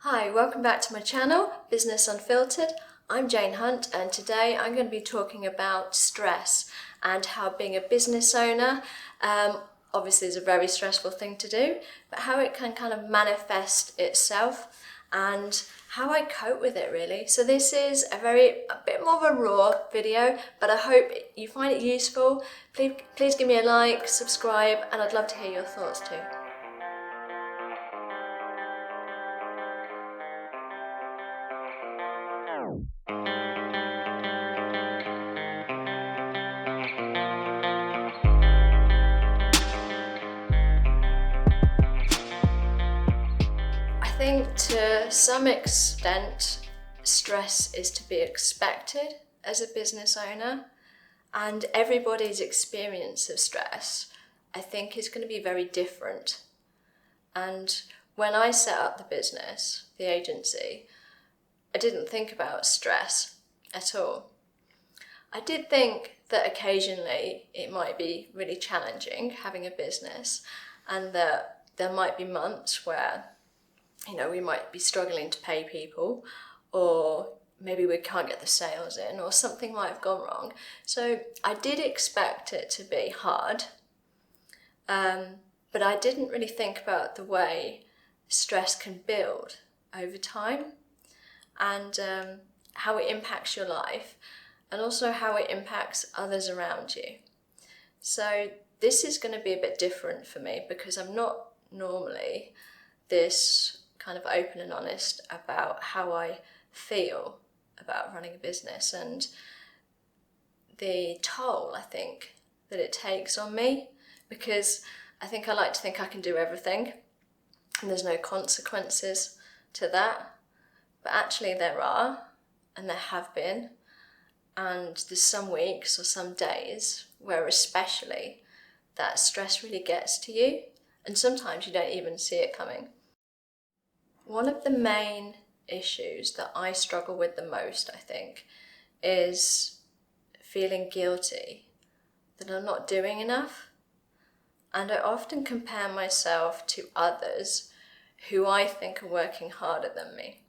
Hi, welcome back to my channel, Business Unfiltered. I'm Jane Hunt, and today I'm going to be talking about stress and how being a business owner obviously is a very stressful thing to do, but how it can kind of manifest itself and how I cope with it really. So this is a bit more of a raw video, but I hope you find it useful. Please give me a like, subscribe, and I'd love to hear your thoughts too. I think to some extent, stress is to be expected as a business owner, and everybody's experience of stress, I think, is going to be very different. And when I set up the business, the agency, I didn't think about stress at all. I did think that occasionally it might be really challenging having a business, and that there might be months where we might be struggling to pay people, or maybe we can't get the sales in, or something might have gone wrong. So I did expect it to be hard, but I didn't really think about the way stress can build over time, and how it impacts your life, and also how it impacts others around you. So this is going to be a bit different for me because I'm not normally this kind of open and honest about how I feel about running a business and the toll I think that it takes on me, because I think I like to think I can do everything and there's no consequences to that, but actually there are, and there have been, and there's some weeks or some days where especially that stress really gets to you, and sometimes you don't even see it coming. One of the main issues that I struggle with the most, I think, is feeling guilty that I'm not doing enough. And I often compare myself to others who I think are working harder than me.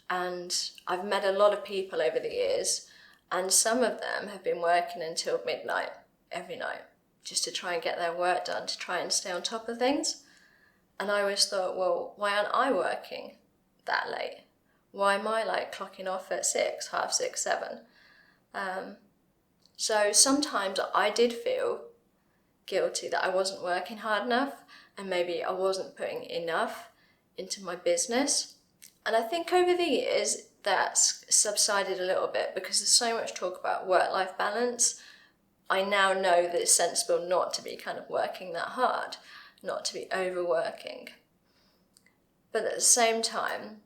And I've met a lot of people over the years, and some of them have been working until midnight every night just to try and get their work done, to try and stay on top of things. And I always thought, well, why aren't I working that late? Why am I clocking off at 6, half 6, 7? So sometimes I did feel guilty that I wasn't working hard enough, and maybe I wasn't putting enough into my business. And I think over the years that's subsided a little bit because there's so much talk about work-life balance. I now know that it's sensible not to be kind of working that hard, not to be overworking. But at the same time,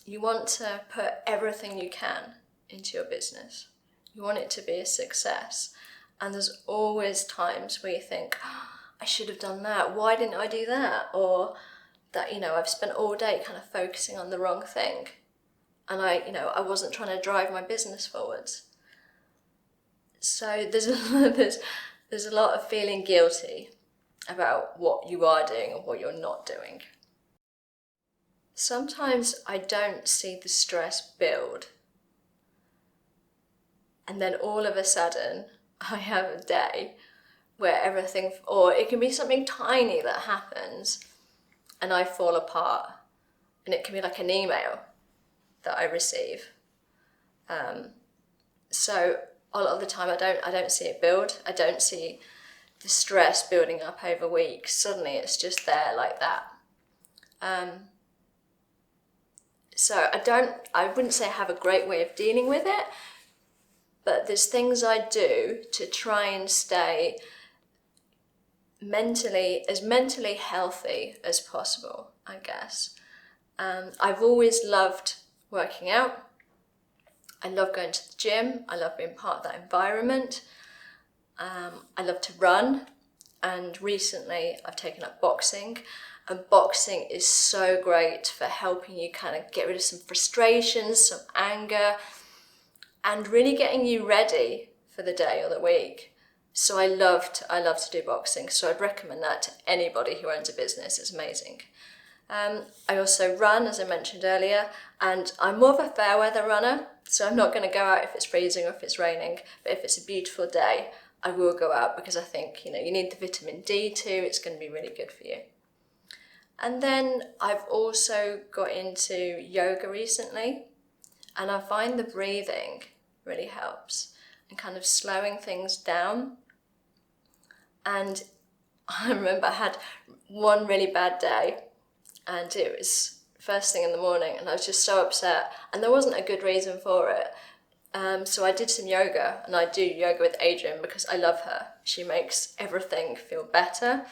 you want to put everything you can into your business. You want it to be a success. And there's always times where you think, oh, I should have done that. Why didn't I do that? Or that, I've spent all day kind of focusing on the wrong thing. And I wasn't trying to drive my business forwards. So there's a lot of feeling guilty about what you are doing and what you're not doing. Sometimes I don't see the stress build, and then all of a sudden I have a day where everything, or it can be something tiny that happens and I fall apart, and it can be like an email that I receive. So a lot of the time I don't see it build. I don't see the stress building up over weeks. Suddenly it's just there like that. So I wouldn't say I have a great way of dealing with it, but there's things I do to try and stay mentally healthy as possible, I guess. I've always loved working out. I love going to the gym. I love being part of that environment. I love to run, and recently I've taken up boxing, and boxing is so great for helping you kind of get rid of some frustrations, some anger, and really getting you ready for the day or the week. So I love to do boxing, so I'd recommend that to anybody who owns a business. It's amazing. I also run, as I mentioned earlier, and I'm more of a fair weather runner, so I'm not going to go out if it's freezing or if it's raining, but if it's a beautiful day, I will go out because I think, you need the vitamin D too, it's going to be really good for you. And then I've also got into yoga recently, and I find the breathing really helps and kind of slowing things down. And I remember I had one really bad day, and it was first thing in the morning, and I was just so upset, and there wasn't a good reason for it. So I did some yoga, and I do yoga with Adrian because I love her. She makes everything feel better,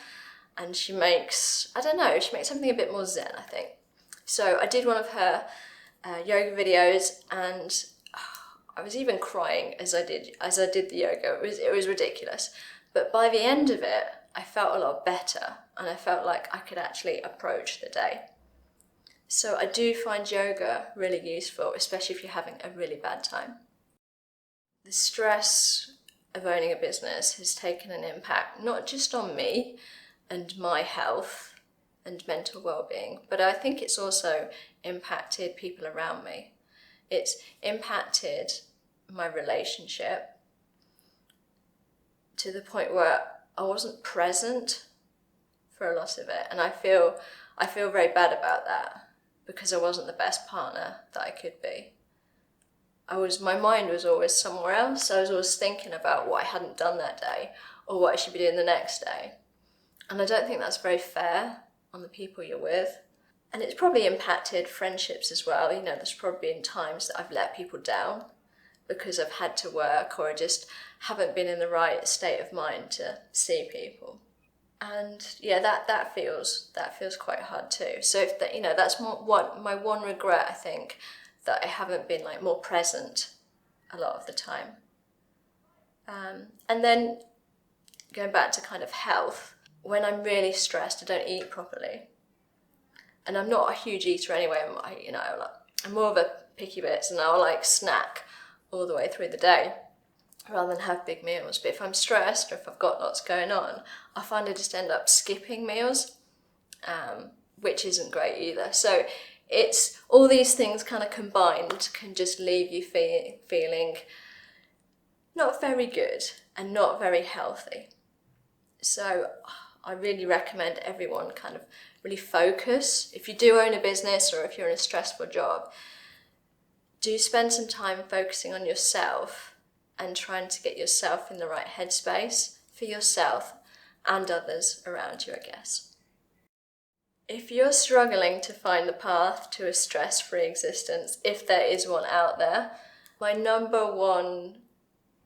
and she makes something a bit more zen, I think. So I did one of her yoga videos, and I was even crying as I did the yoga. It was ridiculous, but by the end of it, I felt a lot better, and I felt like I could actually approach the day. So I do find yoga really useful, especially if you're having a really bad time. The stress of owning a business has taken an impact, not just on me and my health and mental well-being, but I think it's also impacted people around me. It's impacted my relationship to the point where I wasn't present for a lot of it, and I feel very bad about that because I wasn't the best partner that I could be. My mind was always somewhere else. I was always thinking about what I hadn't done that day or what I should be doing the next day. And I don't think that's very fair on the people you're with. And it's probably impacted friendships as well. There's probably been times that I've let people down because I've had to work or I just haven't been in the right state of mind to see people. And yeah, that feels quite hard too. So that's my one regret, I think, that I haven't been more present a lot of the time. And then going back to kind of health, when I'm really stressed, I don't eat properly. And I'm not a huge eater anyway. I'm more of a picky bits, and I'll snack all the way through the day rather than have big meals. But if I'm stressed or if I've got lots going on, I find I just end up skipping meals, which isn't great either. So it's all these things kind of combined can just leave you feeling not very good and not very healthy. So I really recommend everyone kind of really focus. If you do own a business or if you're in a stressful job, do spend some time focusing on yourself and trying to get yourself in the right headspace for yourself and others around you, I guess. If you're struggling to find the path to a stress-free existence, if there is one out there, my number one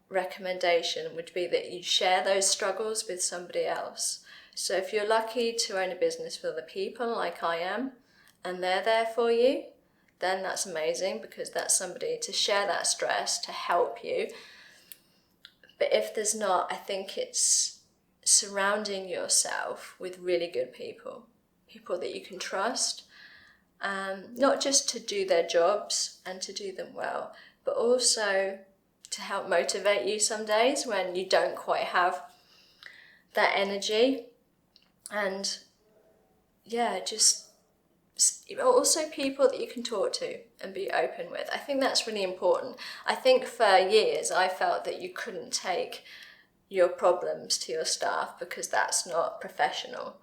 recommendation would be that you share those struggles with somebody else. So if you're lucky to own a business with other people like I am, and they're there for you, then that's amazing because that's somebody to share that stress, to help you. But if there's not, I think it's surrounding yourself with really good people that you can trust, not just to do their jobs and to do them well, but also to help motivate you some days when you don't quite have that energy. And yeah, just also people that you can talk to and be open with. I think that's really important. I think for years I felt that you couldn't take your problems to your staff because that's not professional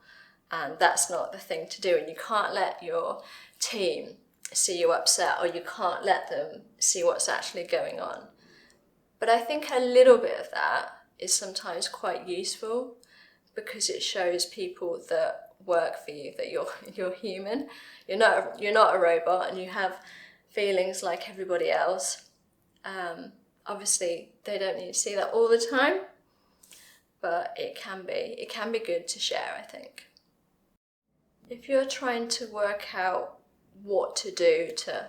and that's not the thing to do, and you can't let your team see you upset or you can't let them see what's actually going on. But I think a little bit of that is sometimes quite useful because it shows people that work for you that you're human. You're not a robot and you have feelings like everybody else. Obviously they don't need to see that all the time, but it can be good to share, I think. If you're trying to work out what to do to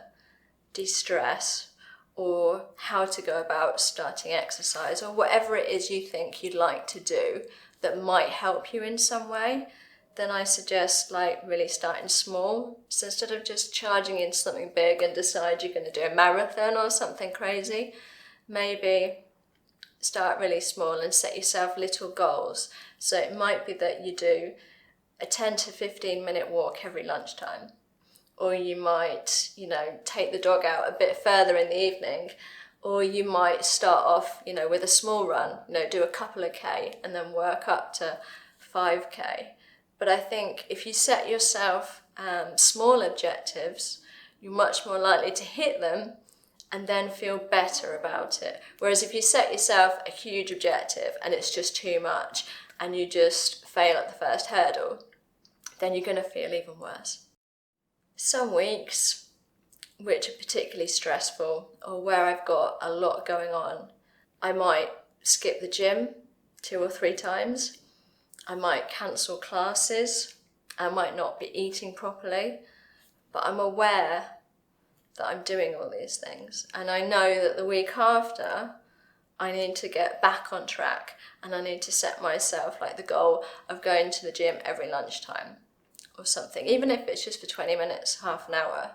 de-stress or how to go about starting exercise or whatever it is you think you'd like to do that might help you in some way, then I suggest really starting small. So instead of just charging in something big and decide you're going to do a marathon or something crazy, maybe start really small and set yourself little goals. So it might be that you do a 10 to 15 minute walk every lunchtime. Or you might, take the dog out a bit further in the evening. Or you might start off, with a small run, do a couple of K and then work up to 5K. But I think if you set yourself small objectives, you're much more likely to hit them and then feel better about it. Whereas if you set yourself a huge objective and it's just too much and you just fail at the first hurdle, then you're going to feel even worse. Some weeks, which are particularly stressful or where I've got a lot going on, I might skip the gym 2 or 3 times. I might cancel classes. I might not be eating properly, but I'm aware that I'm doing all these things. And I know that the week after, I need to get back on track and I need to set myself like the goal of going to the gym every lunchtime or something, even if it's just for 20 minutes, half an hour.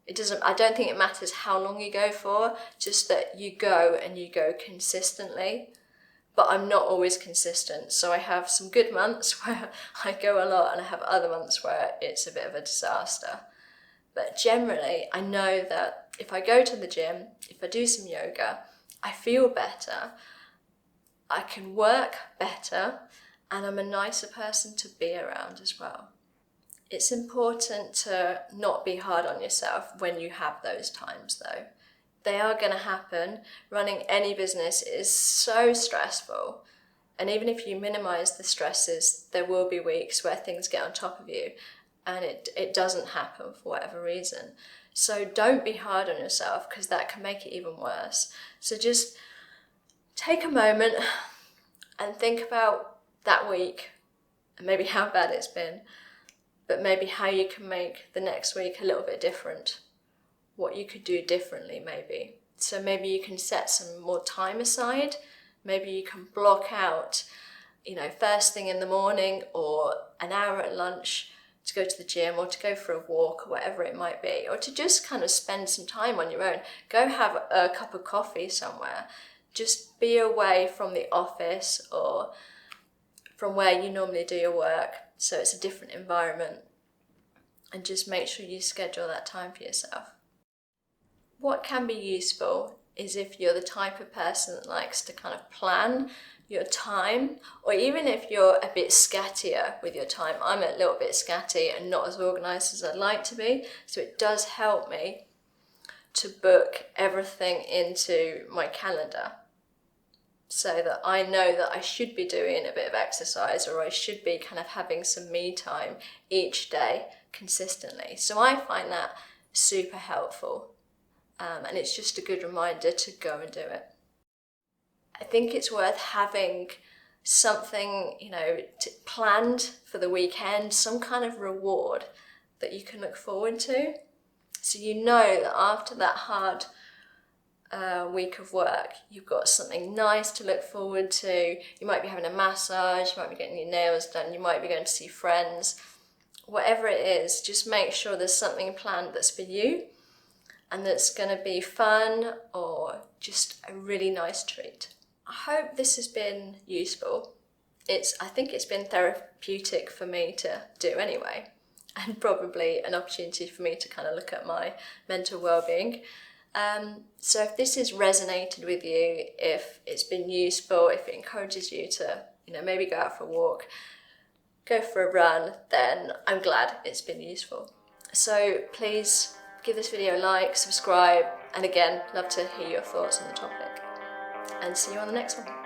I don't think it matters how long you go for, just that you go and you go consistently. But I'm not always consistent. So I have some good months where I go a lot and I have other months where it's a bit of a disaster. But generally, I know that if I go to the gym, if I do some yoga, I feel better, I can work better, and I'm a nicer person to be around as well. It's important to not be hard on yourself when you have those times though. They are going to happen. Running any business is so stressful. And even if you minimize the stresses, there will be weeks where things get on top of you and it doesn't happen for whatever reason. So don't be hard on yourself because that can make it even worse. So just take a moment and think about that week and maybe how bad it's been, but maybe how you can make the next week a little bit different. What you could do differently maybe. So maybe you can set some more time aside. Maybe you can block out, first thing in the morning or an hour at lunch to go to the gym or to go for a walk or whatever it might be, or to just kind of spend some time on your own. Go have a cup of coffee somewhere. Just be away from the office or from where you normally do your work, so it's a different environment, and just make sure you schedule that time for yourself. What can be useful is if you're the type of person that likes to kind of plan your time, or even if you're a bit scattier with your time. I'm a little bit scatty and not as organised as I'd like to be, so it does help me to book everything into my calendar so that I know that I should be doing a bit of exercise or I should be kind of having some me time each day consistently. So I find that super helpful. And it's just a good reminder to go and do it. I think it's worth having something, planned for the weekend, some kind of reward that you can look forward to. So you know that after that hard week of work, you've got something nice to look forward to. You might be having a massage, you might be getting your nails done, you might be going to see friends. Whatever it is, just make sure there's something planned that's for you and that's going to be fun or just a really nice treat. I hope this has been useful. I think it's been therapeutic for me to do anyway, and probably an opportunity for me to kind of look at my mental well-being. So if this has resonated with you, if it's been useful, if it encourages you to, maybe go out for a walk, go for a run, then I'm glad it's been useful. So please give this video a like, subscribe, and again, love to hear your thoughts on the topic. And see you on the next one.